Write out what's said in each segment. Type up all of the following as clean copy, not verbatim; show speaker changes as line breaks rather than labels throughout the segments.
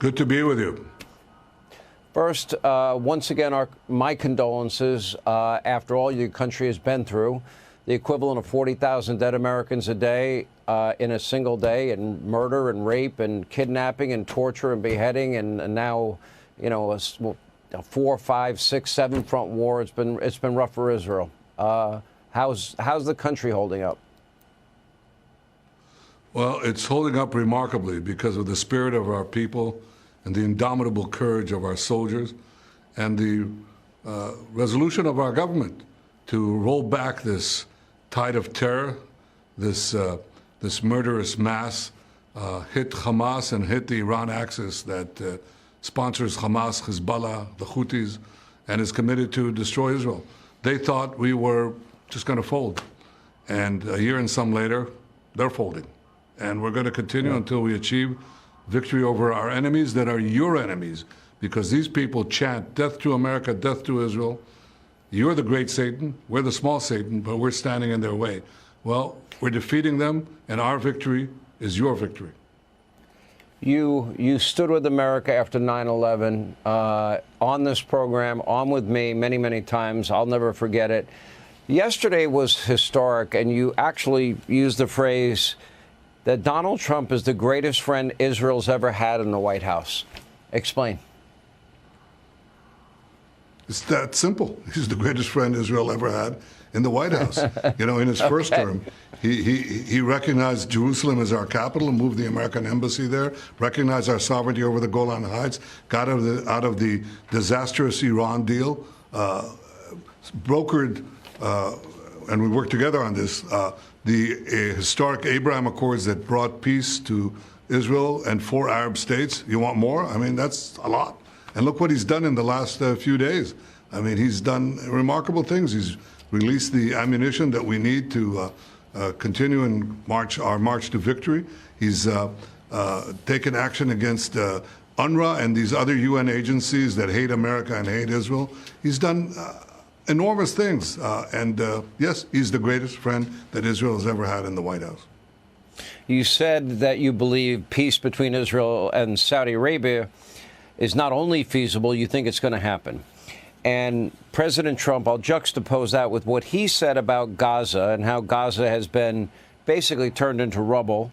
Good to be with you.
First, once again, my condolences after all your country has been through. The equivalent of 40,000 dead Americans a day in a single day, and murder and rape and kidnapping and torture and beheading, and now, you know, a 4, 5, 6, 7 front war. It's been rough for Israel. How's the country holding up?
Well, it's holding up remarkably because of the spirit of our people and the indomitable courage of our soldiers and the resolution of our government to roll back this tide of terror, this murderous mass, hit Hamas and hit the Iran axis that sponsors Hamas, Hezbollah, the Houthis, and is committed to destroy Israel. They thought we were just going to fold. And a year and some later, they're folding. And we're going to continue until we achieve victory over our enemies that are your enemies, because these people chant death to America, death to Israel. You're the great Satan, we're the small Satan, but we're standing in their way. Well, we're defeating them, and our victory is your victory.
You stood with America after 9/11 on this program, on with me many, many times. I'll never forget it. Yesterday was historic, and you actually used the phrase that Donald Trump is the greatest friend Israel's ever had in the White House. Explain.
It's that simple. He's the greatest friend Israel ever had in the White House. You know, in his first term, he recognized Jerusalem as our capital and moved the American embassy there, recognized our sovereignty over the Golan Heights, got out of the disastrous Iran deal, brokered, and we worked together on this, the historic Abraham Accords that brought peace to Israel and 4 Arab states. You want more? I mean, that's a lot. And look what he's done in the last few days. I mean, he's done remarkable things. He's released the ammunition that we need to continue and our march to victory. He's taken action against UNRWA and these other UN agencies that hate America and hate Israel. He's done enormous things. Yes, he's the greatest friend that Israel has ever had in the White House.
You said that you believe peace between Israel and Saudi Arabia is not only feasible, you think it's going to happen. And President Trump, I'll juxtapose that with what he said about Gaza and how Gaza has been basically turned into rubble.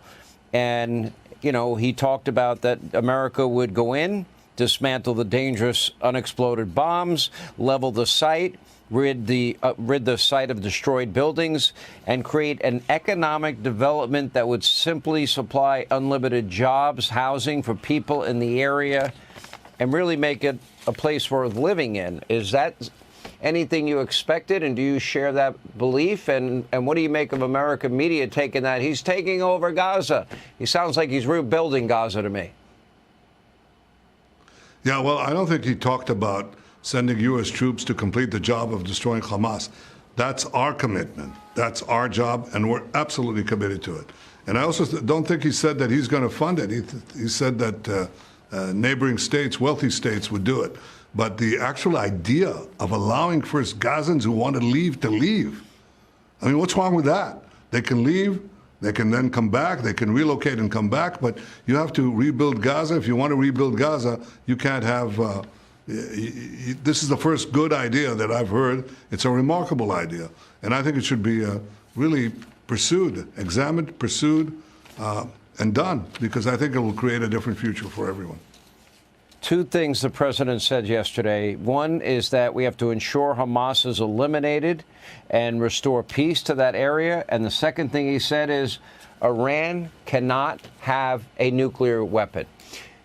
And, you know, he talked about that America would go in, dismantle the dangerous unexploded bombs, level the site, rid the site of destroyed buildings, and create an economic development that would simply supply unlimited jobs, housing for people in the area, and really make it a place worth living in. Is that anything you expected, and do you share that belief? And what do you make of American media taking that? He's taking over Gaza. He sounds like he's rebuilding Gaza to me.
Yeah, well, I don't think he talked about sending U.S. troops to complete the job of destroying Hamas. That's our commitment. That's our job, and we're absolutely committed to it. And I also don't think he said that he's going to fund it. He said that neighboring states, wealthy states, would do it. But the actual idea of allowing first Gazans who want to leave, I mean, what's wrong with that? They can leave, they can then come back, they can relocate and come back, but you have to rebuild Gaza. If you want to rebuild Gaza, you can't have, this is the first good idea that I've heard. It's a remarkable idea. And I think it should be really pursued, examined, pursued, and done, because I think it will create a different future for everyone.
2 things the president said yesterday. One is that we have to ensure Hamas is eliminated and restore peace to that area. And the second thing he said is Iran cannot have a nuclear weapon.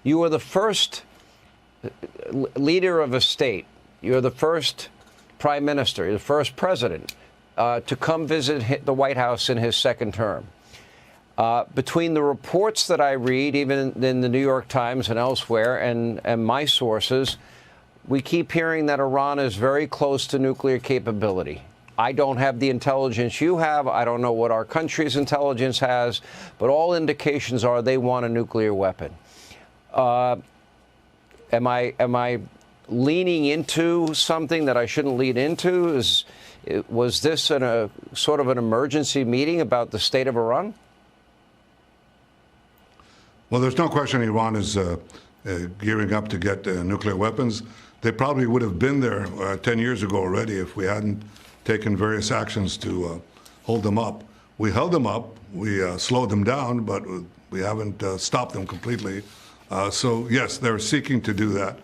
You are the first leader of a state. You're the first prime minister, you're the first president to come visit the White House in his second term. Between the reports that I read, even in the New York Times and elsewhere, and my sources, we keep hearing that Iran is very close to nuclear capability. I don't have the intelligence you have. I don't know what our country's intelligence has, but all indications are they want a nuclear weapon. Am I leaning into something that I shouldn't lead into? Was this a sort of an emergency meeting about the state of Iran?
Well, there's no question Iran is gearing up to get nuclear weapons. They probably would have been there 10 years ago already if we hadn't taken various actions to hold them up. We held them up, we slowed them down, but we haven't stopped them completely. So yes, they're seeking to do that.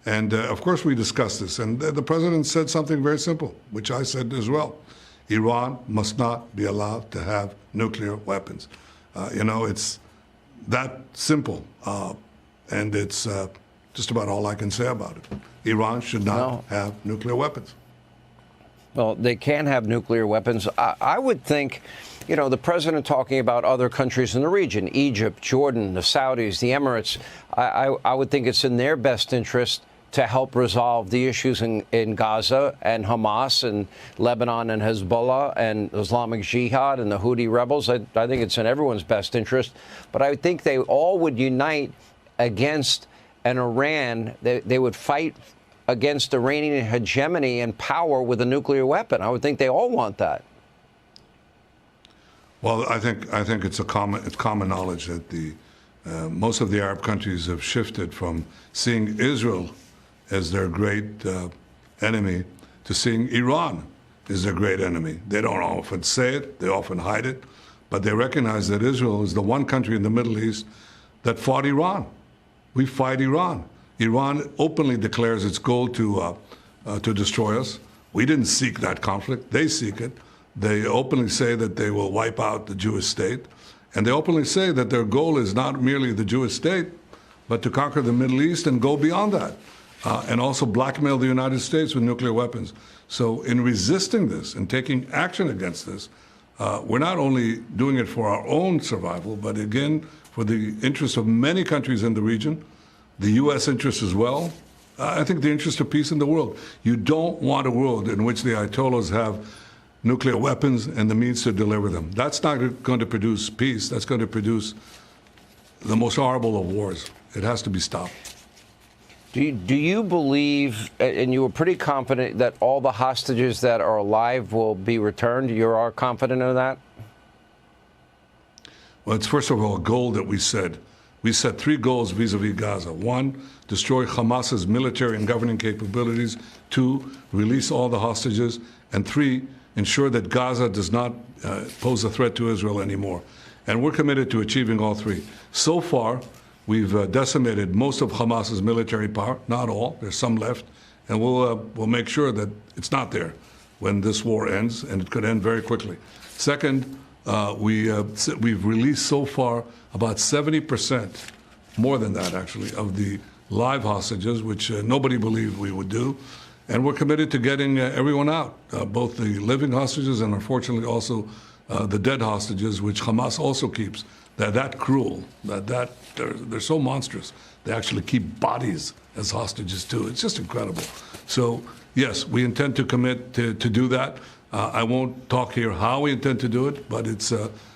And of course we discussed this. And the president said something very simple, which I said as well. Iran must not be allowed to have nuclear weapons. It's that simple. And it's just about all I can say about it. Iran should not have nuclear weapons.
Well, they can have nuclear weapons. I would think, the president talking about other countries in the region, Egypt, Jordan, the Saudis, the Emirates, I would think it's in their best interest to help resolve the issues in Gaza and Hamas and Lebanon and Hezbollah and Islamic Jihad and the Houthi rebels. I think it's in everyone's best interest. But I think they all would unite against an Iran. They would fight against Iranian hegemony and power with a nuclear weapon. I would think they all want that.
Well, I think it's common knowledge that most of the Arab countries have shifted from seeing Israel as their great enemy to seeing Iran as their great enemy. They don't often say it, they often hide it, but they recognize that Israel is the one country in the Middle East that fought Iran. We fight Iran. Iran openly declares its goal to destroy us. We didn't seek that conflict. They seek it. They openly say that they will wipe out the Jewish state. And they openly say that their goal is not merely the Jewish state, but to conquer the Middle East and go beyond that, and also blackmail the United States with nuclear weapons. So in resisting this and taking action against this, we're not only doing it for our own survival, but again, for the interest of many countries in the region, the U.S. interest as well. I think the interest of peace in the world. You don't want a world in which the Ayatollahs have nuclear weapons and the means to deliver them. That's not going to produce peace. That's going to produce the most horrible of wars. It has to be stopped.
Do you believe, and you were pretty confident, that all the hostages that are alive will be returned? You are confident of that?
Well, it's first of all a goal that we set. We set 3 goals vis-a-vis Gaza. 1, destroy Hamas's military and governing capabilities. 2, release all the hostages. And 3, ensure that Gaza does not pose a threat to Israel anymore. And we're committed to achieving all 3. So far, we've decimated most of Hamas's military power. Not all. There's some left. And we'll make sure that it's not there when this war ends, and it could end very quickly. Second, we've released so far about 70%, more than that actually, of the live hostages, which nobody believed we would do. And we're committed to getting everyone out, both the living hostages and unfortunately also the dead hostages, which Hamas also keeps. They're that cruel, they're so monstrous. They actually keep bodies as hostages too. It's just incredible. So yes, we intend to commit to do that. I won't talk here how we intend to do it, but it's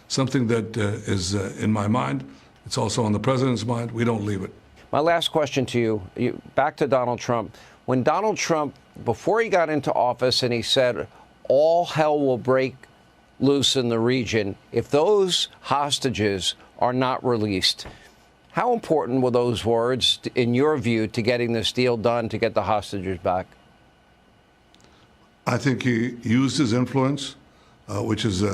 something that is in my mind. It's also on the president's mind. We don't leave it.
My last question to you, back to Donald Trump. When Donald Trump, before he got into office and he said, all hell will break loose in the region if those hostages are not released, how important were those words, in your view, to getting this deal done, to get the hostages back?
I think he used his influence, which is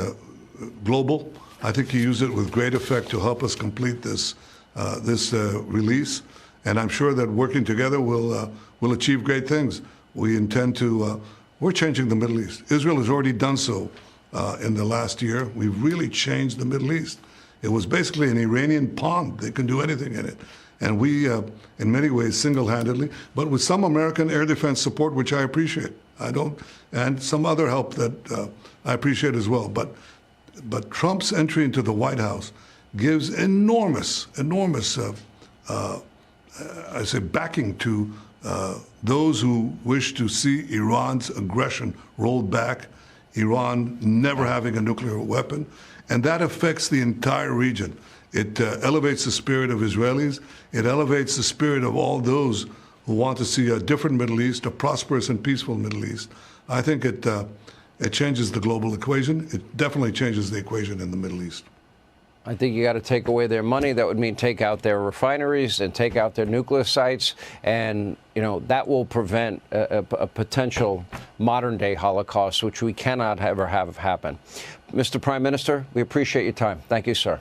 global. I think he used it with great effect to help us complete this release. And I'm sure that working together we'll achieve great things. We intend to, we're changing the Middle East. Israel has already done so in the last year. We've really changed the Middle East. It was basically an Iranian pond. They can do anything in it. And we, in many ways, single-handedly, but with some American air defense support, which I appreciate. And some other help that I appreciate as well. But Trump's entry into the White House gives enormous, I say, backing to those who wish to see Iran's aggression rolled back, Iran never having a nuclear weapon, and that affects the entire region. It elevates the spirit of Israelis. It elevates the spirit of all those who want to see a different Middle East, a prosperous and peaceful Middle East. I think it changes the global equation. It definitely changes the equation in the Middle East.
I think you got to take away their money. That would mean take out their refineries and take out their nuclear sites. And, you know, that will prevent a potential modern-day Holocaust, which we cannot ever have happen. Mr. Prime Minister, we appreciate your time. Thank you, sir.